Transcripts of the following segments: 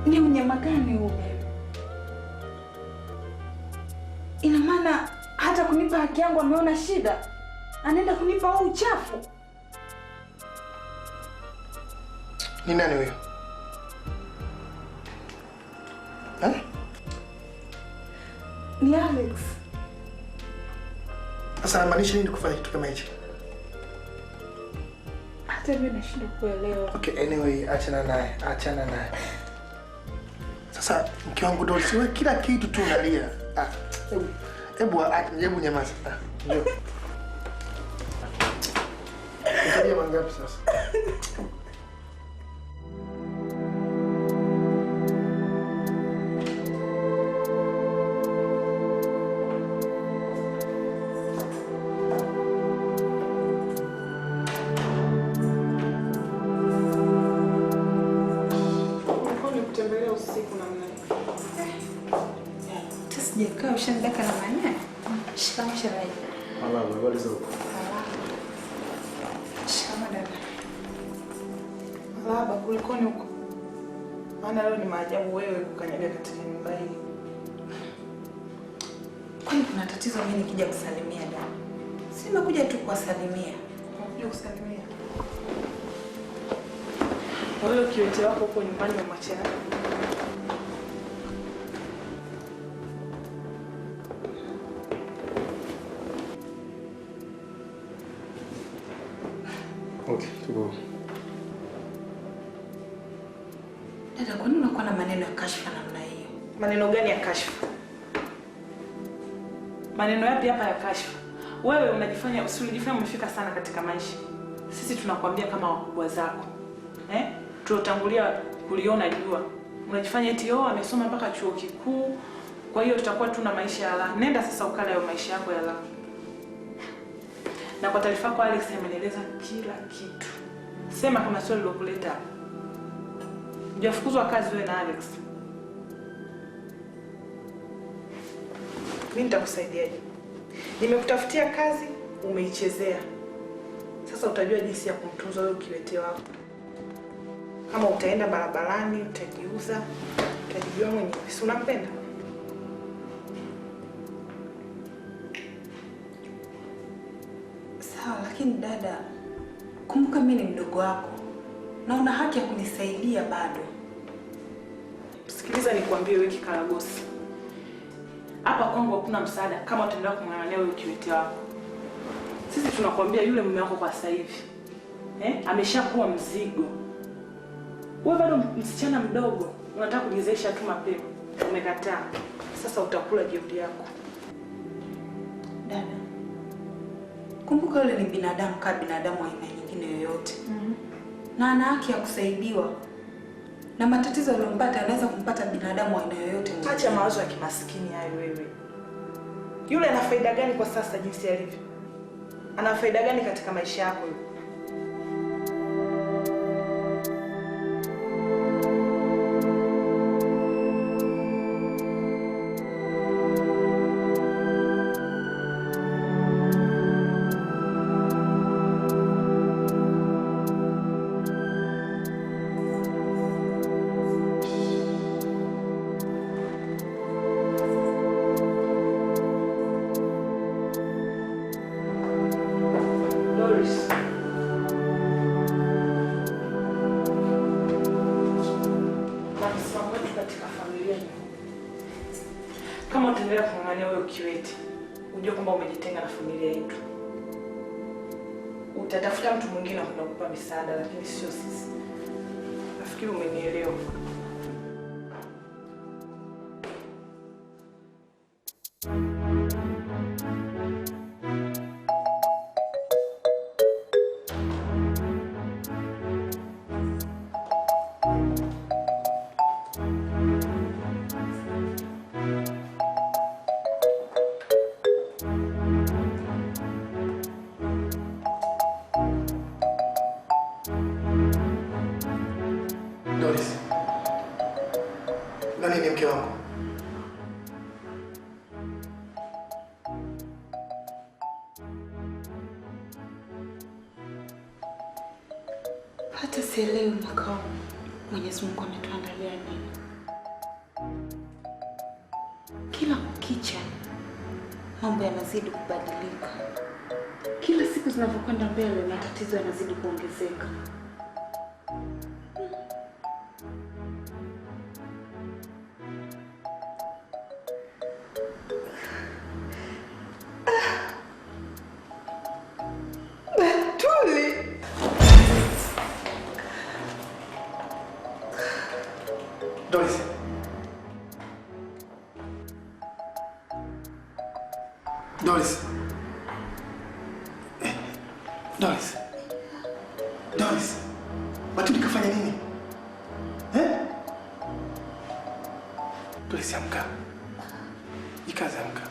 Ni unyama gani huu? Ina maana hata kunipa haki yangu ameona shida. Anaenda kunipa huu uchafu. Ni nani huyo? Ni Alex. Sasa maanisha nini kufanya kitu kama hicho? Hata mimi nashindwa kuelewa. Okay, anyway, achana naye. Sasa mke wangu Doris, wewe kila kitu tu unalia. Hebu nyamaza. Ndio. Utalia mangapi sasa? Sijakaa ushanidaka na maneno. Shikamoo shemeji. Mama, habari zako? Shikamoo dada. Baba, kulikoni huko? Maana leo ni maajabu wewe kukanyaga katika nyumba hii. Kwani kuna tatizo mimi nikija kusalimia dada? Si nimekuja tu kuwasalimia. Unakuja kusalimia? Wewe kiwete wako huko nyumbani umemwachia nani? Okay, tuko. Dada, kwani unakuwa na maneno ya kashfa namna hiyo? Maneno gani ya kashfa? Maneno yapi hapa ya kashfa? Wewe unajifanya umefika sana katika maisha. Sisi tunakwambia kama wakubwa zako. Tulotangulia kuliona jua. Unajifanya eti amesoma mpaka chuo kikuu. Kwa hiyo tutakuwa tuna maisha ya raha. Nenda sasa ukala hayo maisha yako ya raha. Na kwa taarifa yako Alex amenieleza kila kitu. Sema kama sio lilokuleta hapa. Hujafukuzwa kazi wewe na Alex. Mimi nitakusaidiaje? Nimekutafutia kazi, umeichezea. Sasa utajua jinsi ya kumtunza wewe kiwete wako. Kama utaenda barabarani, utajiuza, utajijua mwenyewe. Si unampenda? Sawa, lakini dada, kumbuka mimi ni mdogo wako. Na una haki ya kunisaidia bado. Sikiliza nikwambie wewe kikaragosi. Hapa kwangu hakuna msaada kama utaendelea kumng'ang'ania wewe kiwete wako. Sisi tunakwambia yule mume wako kwa sasa hivi. Ameshakuwa mzigo. Wewe bado msichana mdogo, unataka kujizeesha tu mapema. Umekataa. Sasa utakula jeuri yako. Dada, kumbuka yule ni binadamu kama binadamu aina nyingine yoyote. Na ana haki ya kusaidiwa. Na matatizo aliyompata anaweza kumpata binadamu aina yoyote. Acha mawazo ya kimaskini hayo wewe. Yule ana faida gani kwa sasa jinsi alivyo? Ana faida gani katika maisha yako yule? Kama utaendelea kung'ang'ania wewe kiwete, unajua kwamba umejitenga na familia yetu. Utatafuta mtu mwingine kwenda kukupa misaada, lakini sio sisi. Nafikiri umenielewa. Doris. Nani ni mke wangu? Hata sielewi mwaka huu Mwenyezi Mungu ametuandalia nini. kila kukicha mambo yanazidi kubadilika. Kila siku zinavyokwenda mbele matatizo yanazidi kuongezeka. Doris. Doris. Doris. Doris. Batuli kafanya nini? Doris, amka. Jikaze, amka.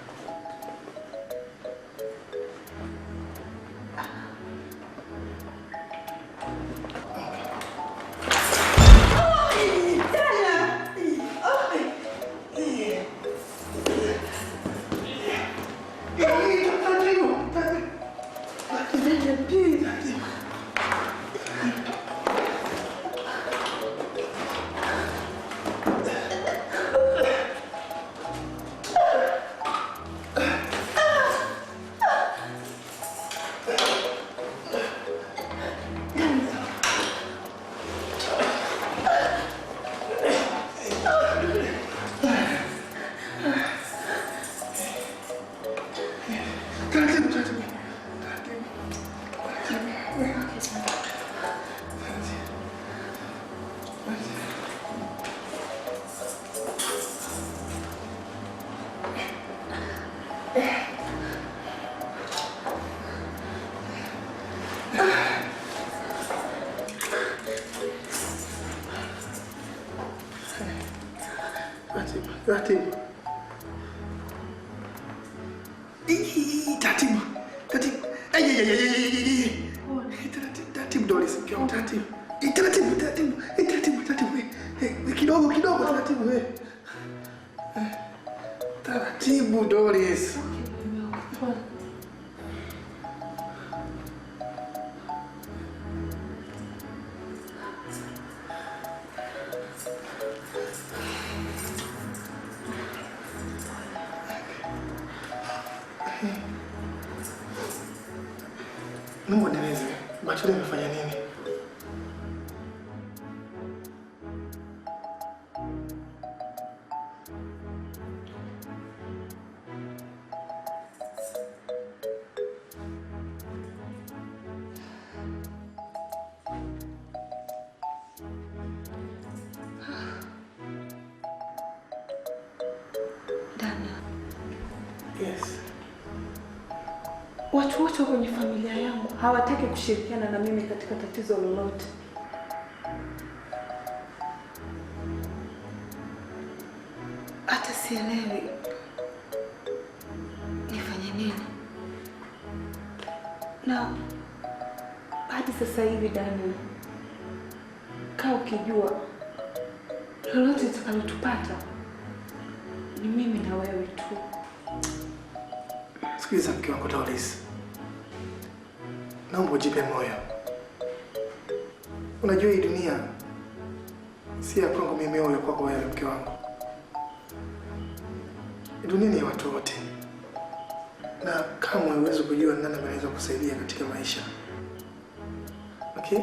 Taratibu. Taratibu Doris, taratibu. Taratibu. Kidogo taratibu. Taratibu Doris. Mungu nieleze, Batuli amefanya nini? Dana. Yes. Watu wote kwenye familia yangu hawataki kushirikiana na mimi katika tatizo lolote. Hata sielewi nifanye nini. Na hadi sasa hivi Dani, kaa ukijua lolote litakalotupata ni mimi na wewe tu. Sikiliza mke wangu Doris. Naomba ujipe moyo. Unajua hii dunia si ya kwangu mimi au ya kwako wewe mke wangu. Dunia ni ya watu wote. Na kama huwezi kujua nani anaweza kusaidia katika maisha. Okay?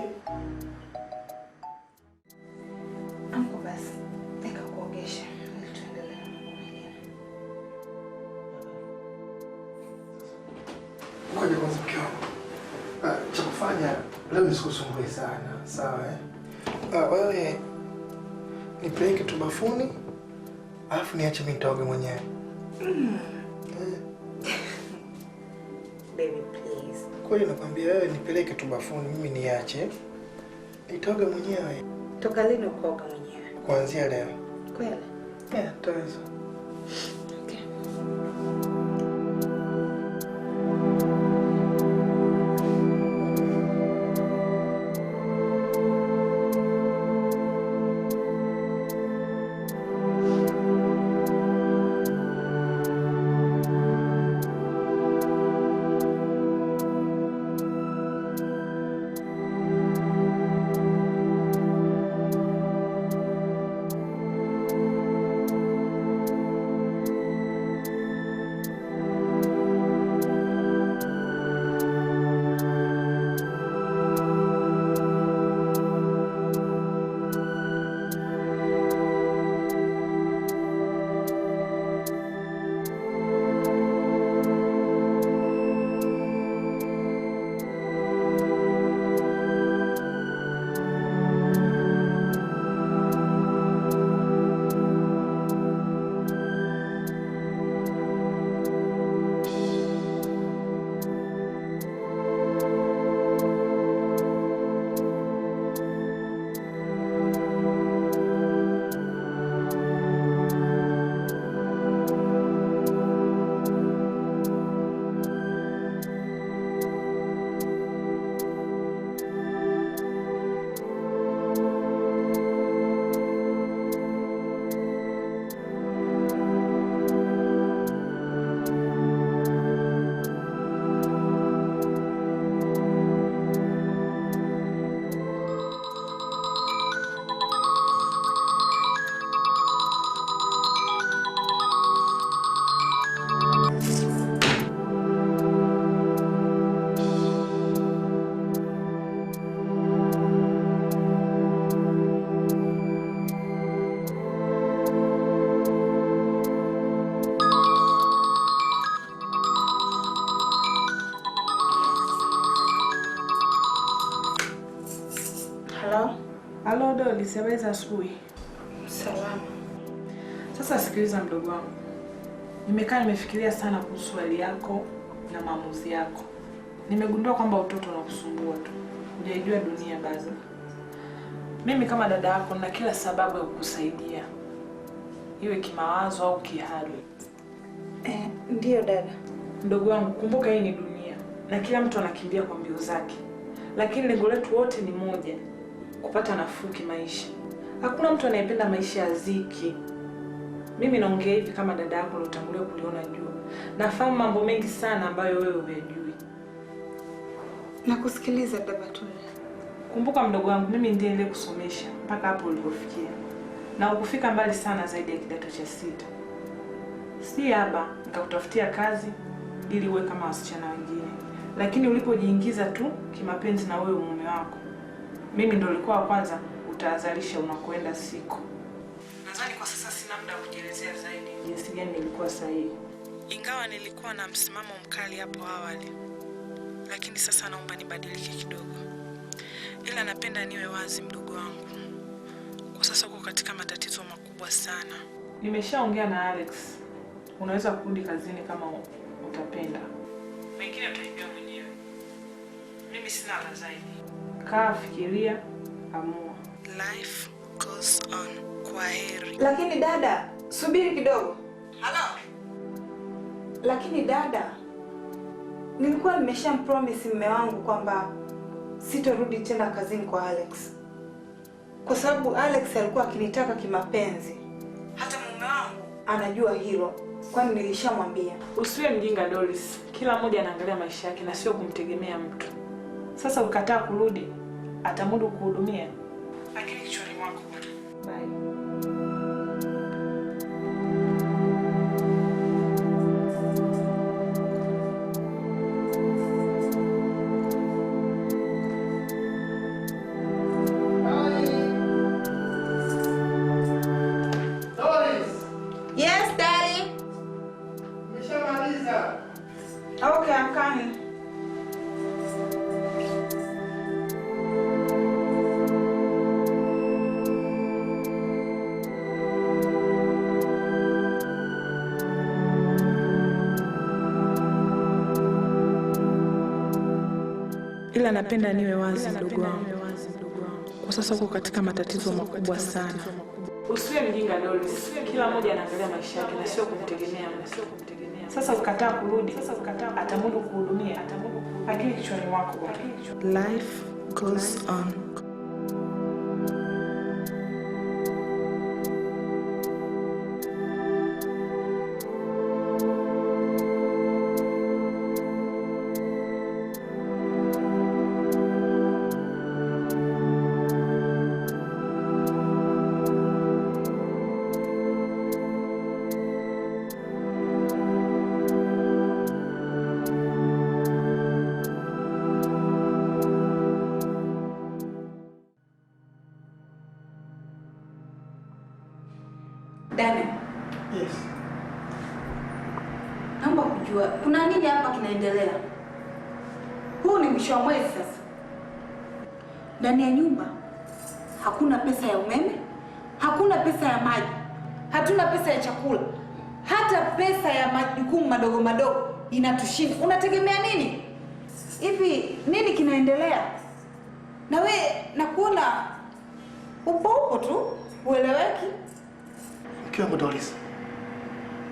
Amko basi, nikakuogesha ili tuendelee na mambo mengine. Ngoja kwanza mke wangu. Cha kufanya leo nisikusumbue sana, sawa wewe nipeleke tu bafuni, alafu niache mimi nitaoge mwenyewe. Baby please. Kweli nakwambia wewe nipeleke tu bafuni, mimi niache nitaoge mwenyewe. Toka lini ukoga mwenyewe? Kuanzia leo. Kweli? Taweza. Okay. Halo Doli, habari za asubuhi. Salama. Sasa sikiliza mdogo wangu. Nimekaa nimefikiria sana kuhusu hali yako na maamuzi yako. Nimegundua kwamba utoto unakusumbua tu. Hujajua dunia bado. Mimi kama dada yako na kila sababu ya kukusaidia. Iwe kimawazo au kihali. Ndio dada. Mdogo wangu, kumbuka hii ni dunia na kila mtu anakimbia kwa mbio zake. Lakini lengo letu wote ni moja, kupata nafuu kimaisha. Hakuna mtu anayependa maisha ya dhiki. Mimi naongea hivi kama dada yako ulotangulia kuliona jua. Nafahamu mambo mengi sana ambayo wewe hujui. Nakusikiliza dada Batuli. Kumbuka mdogo wangu, mimi ndiye niliyekusomesha mpaka hapo ulipofikia. Na ukufika mbali sana zaidi ya kidato cha 6. Si haba nikakutafutia kazi ili uwe kama wasichana wengine. Lakini ulipojiingiza tu kimapenzi na wewe mume wako, mimi ndo nilikuwa wa kwanza utahadharisha unakoenda siku. Nadhani kwa sasa sina muda wa kujielezea zaidi jinsi gani nilikuwa sahihi. Ingawa nilikuwa na msimamo mkali hapo awali, lakini sasa naomba nibadilike kidogo. Ila napenda niwe wazi mdogo wangu. Kwa sasa uko katika matatizo makubwa sana. Nimeshaongea na Alex. Unaweza kurudi kazini kama utapenda. Mengine utajua mwenyewe. Mimi sina la zaidi. Kaa, fikiria, amua. Life goes on. Kwaheri. Lakini dada, subiri kidogo. Halo. Lakini dada, nilikuwa nimeshampromise mume wangu kwamba sitorudi tena kazini kwa Alex. Kwa sababu Alex alikuwa akinitaka kimapenzi. Hata mume wangu anajua hilo, kwani nilishamwambia. Usiwe mjinga Doris. Kila mmoja anaangalia maisha yake na sio kumtegemea mtu. Sasa ukataa kurudi, atamudu kuhudumia. Lakini kichwani mwako. Bye. Yes, Daddy. Nimeshamaliza. Okay, I'm coming. Ila napenda niwe wazi mdogo wangu. Kwa sasa uko katika matatizo makubwa sana. Usiwe mjinga Doris. Kila mmoja anaangalia maisha yake na sio kumtegemea mtu. Sasa ukataa kurudi, atamudu kuhudumia. Lakini kichwani mwako bwana. Life goes on. Dada. Yes. Naomba kujua kuna nini hapa kinaendelea? Huu ni mwisho wa mwezi sasa. Ndani ya nyumba hakuna pesa ya umeme, hakuna pesa ya maji, hatuna pesa ya chakula, hata pesa ya majukumu madogo madogo inatushinda. Unategemea nini? Hivi nini kinaendelea? Na we nakuona upo tu, ueleweki. Mkiwangu Doris.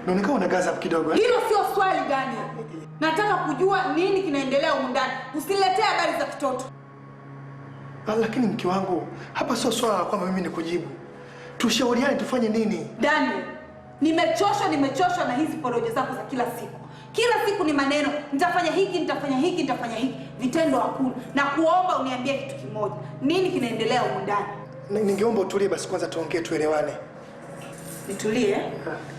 Naonekana una gaza kidogo eh? Hilo sio swali gani? Nataka kujua nini kinaendelea huko ndani. Usiniletee habari za kitoto. Lakini mke wangu, hapa sio swala la kwamba mimi nikujibu. Tushauriane tufanye nini? Daniel, nimechoshwa na hizi porojo zako za kila siku. Kila siku ni maneno, nitafanya hiki, nitafanya hiki, nitafanya hiki. Vitendo hakuna. Na kuomba uniambie kitu kimoja. Nini kinaendelea huko ndani? Ningeomba utulie basi kwanza tuongee tuelewane. Nitulie?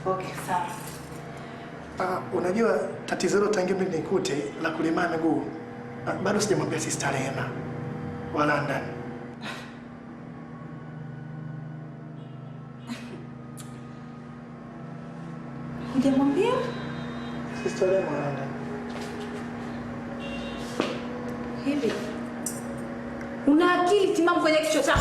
Okay, sawa. Unajua tatizo hilo tangia mimi nikute la kulemaa miguu. Bado sijamwambia Sister Rehema wa London. Hujamwambia? Sister Rehema wa London. Hivi una akili timamu kwenye kichwa chako?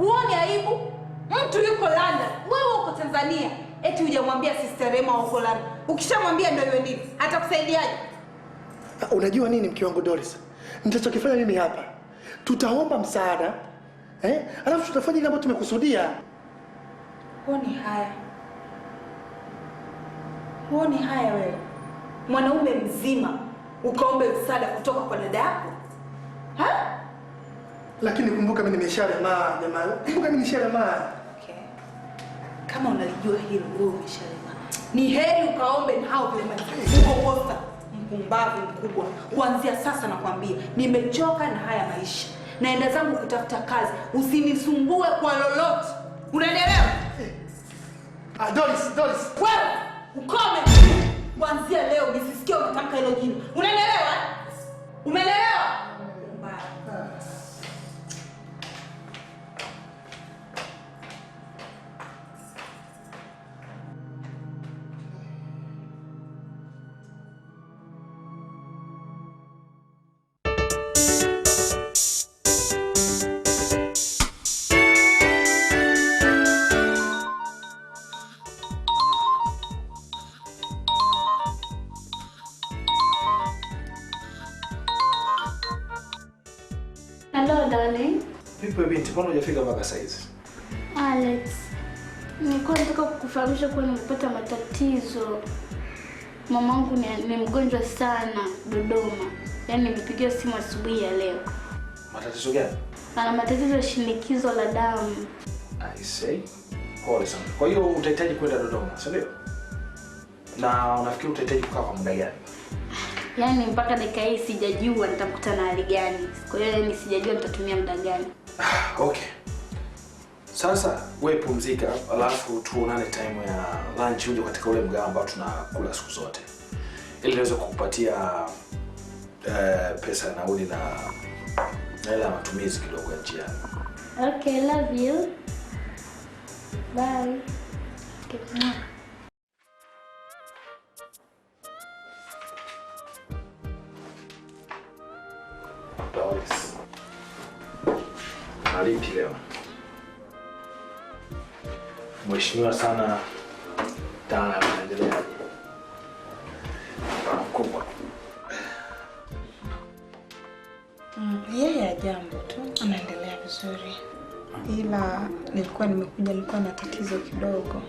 Huoni aibu? Mtu yuko London, wewe uko Tanzania. Eti hujamwambia Sister Rema uko London. Ukishamwambia ndio iwe nini? Atakusaidiaje? Unajua nini mke wangu Doris? Nitachokifanya mimi hapa. Tutaomba msaada. Alafu tutafanya kama tumekusudia. Huoni haya? Huoni haya wewe? Mwanaume mzima ukaombe msaada kutoka kwa dada yako? Ha? Lakini kumbuka mimi nimeshalemaa jamani. Kumbuka mimi nimeshalemaa. Okay. Kama unalijua hilo wewe umeshalemaa. Ni heri ukaombe na hao vile uko posta. Mpumbavu mkubwa. Kuanzia sasa nakwambia, nimechoka na haya maisha. Naenda zangu kutafuta kazi. Usinisumbue kwa lolote. Unaelewa? Doris. Wewe ukome. Kuanzia leo nisisikie unatamka hilo jina. Unaelewa? Umeelewa? Hello darling. Vipi binti, mbona hujafika mpaka saizi? Alex, nilikuwa nataka kukufahamisha kuwa nimepata matatizo. Mamangu ni mgonjwa sana Dodoma. Yaani nimepigiwa simu asubuhi ya leo. Matatizo gani? Ana matatizo ya shinikizo la damu. I say. Pole sana. Kwa hiyo utahitaji kwenda Dodoma, si ndio? Na unafikiri utahitaji kukaa kwa muda gani? Yaani mpaka dakika hii sijajua nitakutana na hali gani. Kwa hiyo yani sijajua nitatumia muda gani. Okay. Sasa wewe pumzika, alafu tuonane time ya lunch uje katika ule mgahawa ambao tunakula siku zote. Ili niweze kukupatia pesa ya nauli na hela ya matumizi kidogo ya njiani. Okay, love you. Bye. Okay. Doris. Nalipi leo? Mheshimiwa sana Dana anaendeleaje? Mkubwa. Yeye jambo tu anaendelea vizuri. Ila nilikuwa na tatizo kidogo.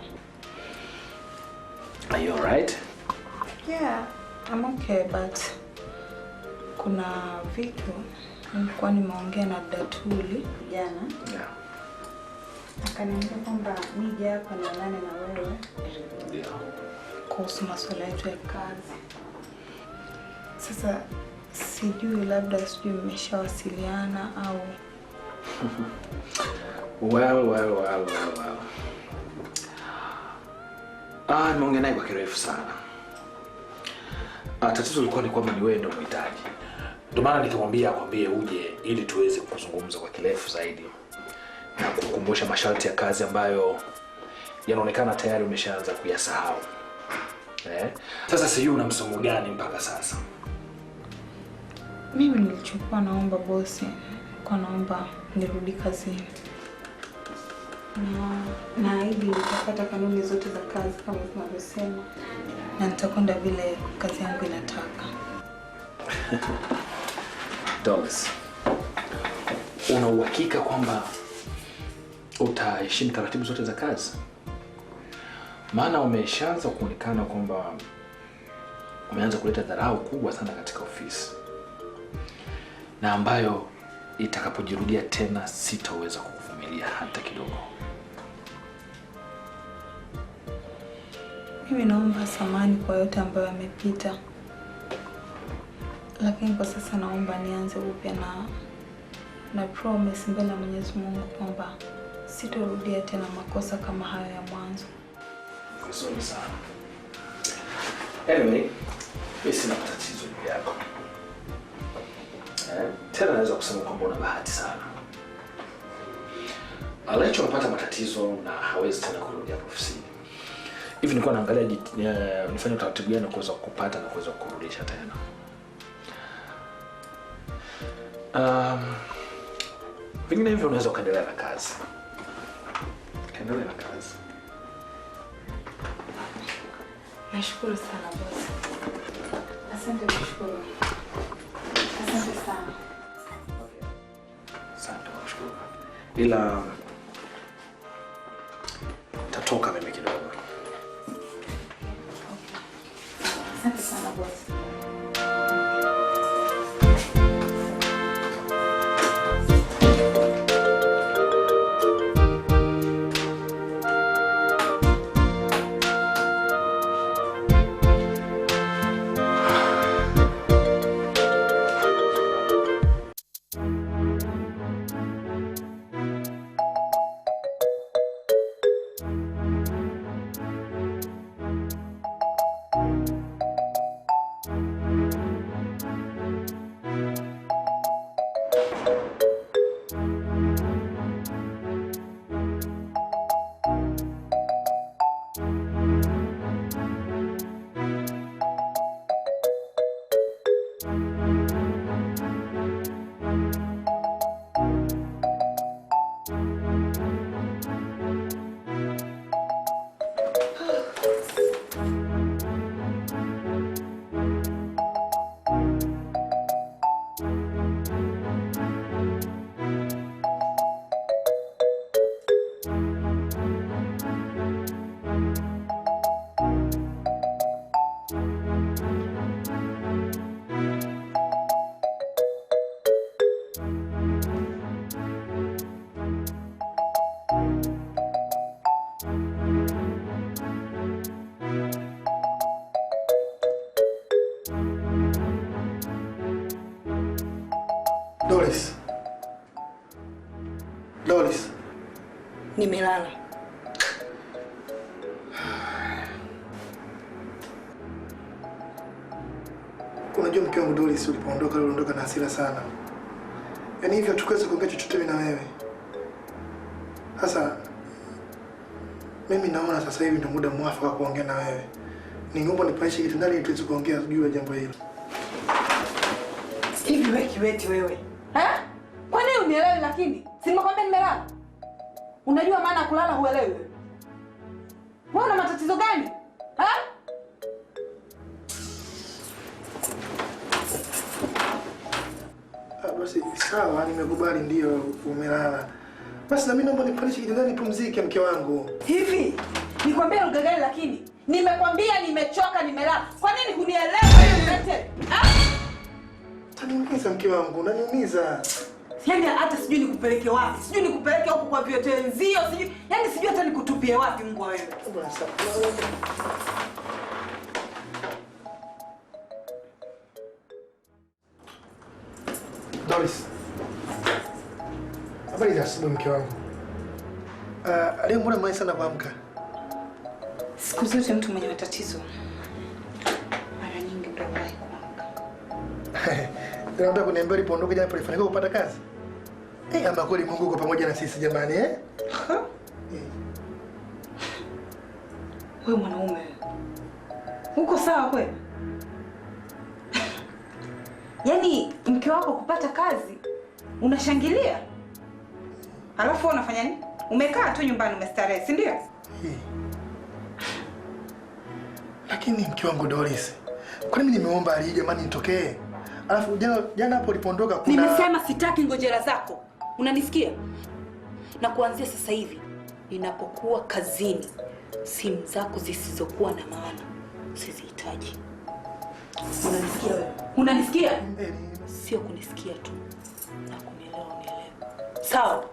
Are you alright? Yeah, I'm okay, but kuna vitu nilikuwa nimeongea na Datuli jana. Yeah. Akaniambia kwamba nije hapa nilale na wewe. Yeah. Kuhusu masuala yetu ya kazi. Sasa sijui labda mmeshawasiliana au Well. Nimeongea naye kwa kirefu sana. Tatizo lilikuwa ni kwamba ni wewe ndio mhitaji. Ndio maana nikamwambia akwambie uje ili tuweze kuzungumza kwa kirefu zaidi na kukukumbusha masharti ya kazi ambayo yanaonekana tayari umeshaanza kuyasahau. Sasa sijui una msomo gani mpaka sasa. Mimi nilichokuwa naomba bosi, kwa naomba nirudi kazini. Na hivi nitafuata kanuni zote za kazi kama tunavyosema. Na nitakwenda vile kazi yangu inataka. Doris, una uhakika kwamba utaheshimu taratibu zote za kazi? Maana umeshaanza kuonekana kwamba umeanza kuleta dharau kubwa sana katika ofisi. Na ambayo itakapojirudia tena sitaweza kukuvumilia hata kidogo. Mimi naomba samahani kwa yote ambayo yamepita. Lakini kwa sasa naomba nianze upya na promise mbele ya Mwenyezi Mungu kwamba sitorudia tena makosa kama hayo ya mwanzo. Vizuri sana. Anyway, mimi sina matatizo juu yako. Tena naweza kusema kwamba una bahati sana. Alecho anapata matatizo na hawezi tena kurudi hapo ofisini. Hivi nilikuwa naangalia nifanye utaratibu gani kuweza kupata na kuweza kurudisha tena. Vingine hivyo unaweza kuendelea na kazi. Endelea na kazi. Nashukuru sana boss. Asante kushukuru. Asante sana. Asante kushukuru. Ila tatoka mimi kidogo. Asante sana boss. Doris. Doris. Nimelala. Unajua mke wangu Doris, ulipoondoka uliondoka na hasira sana. Yaani hivyo tukuweza kuongea chochote mimi na wewe. Sasa mimi naona sasa hivi ndio muda mwafaka wa kuongea na wewe. Ningeomba nipaishe kitandani ili tuweze kuongea juu ya jambo hilo. Hivi wewe kiweti wewe. Ha? Kwa nini unielewi lakini? Si nimekwambia nimelala. Unajua maana kulala huelewi wewe. Wewe una matatizo gani? Ha? Basi sawa, nimekubali ndio umelala. Basi na mimi naomba nipaishe kitandani nipumzike mke wangu. Hivi nikwambia lugha gani lakini? Nimekwambia nimechoka nimelala. Kwa nini hunielewi wewe? Ha? Unaniumiza mke wangu, unaniumiza. Yaani hata sijui nikupeleke wapi. Sijui nikupeleke huko kwa vyote wenzio, sijui. Yaani sijui hata nikutupie wapi mbwa wewe. Basi. Doris. Habari za asubuhi mke wangu. Leo mbona mwahi sana kuamka? Siku zote mtu mwenye matatizo mara nyingi ndio mwahi kuamka. Unataka kuniambia ulipoondoka jana ulifanikiwa kupata kazi? Ama kweli Mungu yuko pamoja na sisi jamani Wewe mwanaume wewe. Uko sawa kweli? Yaani mke wako kupata kazi unashangilia? Alafu unafanya nini? Umekaa tu nyumbani umestarehe, si ndio? Lakini mke wangu Doris, kwa nini nimeomba ali jamani nitokee? Alafu jana hapo ulipoondoka kuna Nimesema sitaki ngojera zako. Unanisikia? Na kuanzia sasa hivi ninapokuwa kazini, simu zako zisizokuwa na maana sizihitaji. Unanisikia wewe? Unanisikia? Sio kunisikia tu. Na kunielewa unielewe. Sawa?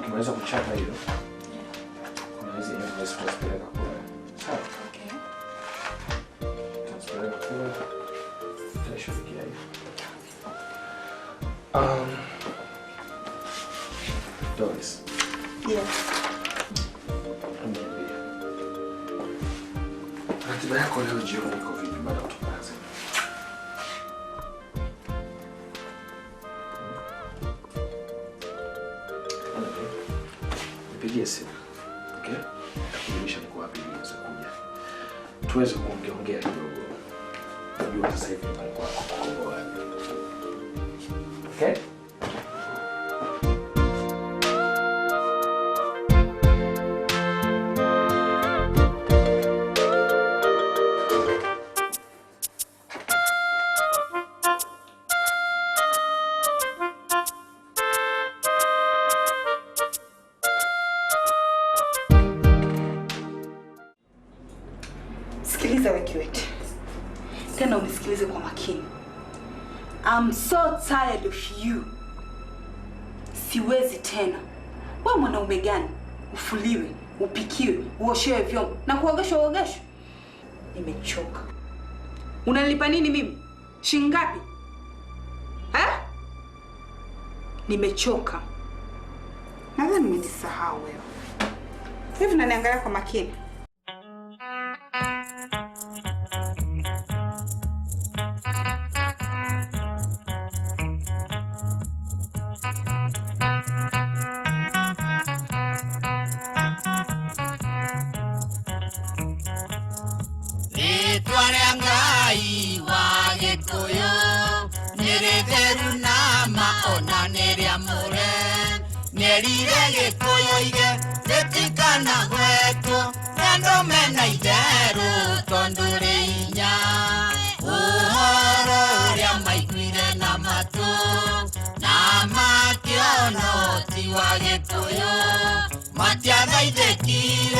Unaweza kuchapa hiyo. Kuna hizi invoice tutazipeleka kule. Sawa? Okay. Tutazipeleka kule. Tutashughulikia hiyo. Doris. Yes. Niambie. Ratiba yako leo jioni iko vipi baada ya kutoka kazi? Nipigie simu. Okay? Nakujulisha niko wapi ili uweze kuja. Tuweze kuongea kidogo. Najua sasa hivi nyumbani kwako kuko wapi. Okay? Sikiliza Wekiwete. Tena unisikilize kwa makini. I'm so tired of you. Siwezi tena. Wewe mwanaume gani? Ufuliwe, upikiwe, uoshewe vyombo na kuogeshwa. Nimechoka. Unanilipa nini mimi? Shilingi ngapi? Nimechoka. Nadhani nimejisahau wewe. Hivi unaniangalia kwa makini? Ngai wa Gikuyu niritheru na maona niria mure nirire Gikuyu ige getikana gwetu nando mena itheru tondu rinya uhoro uria maiguire na matu na makiono ti wa Gikuyu matiathaithĩkire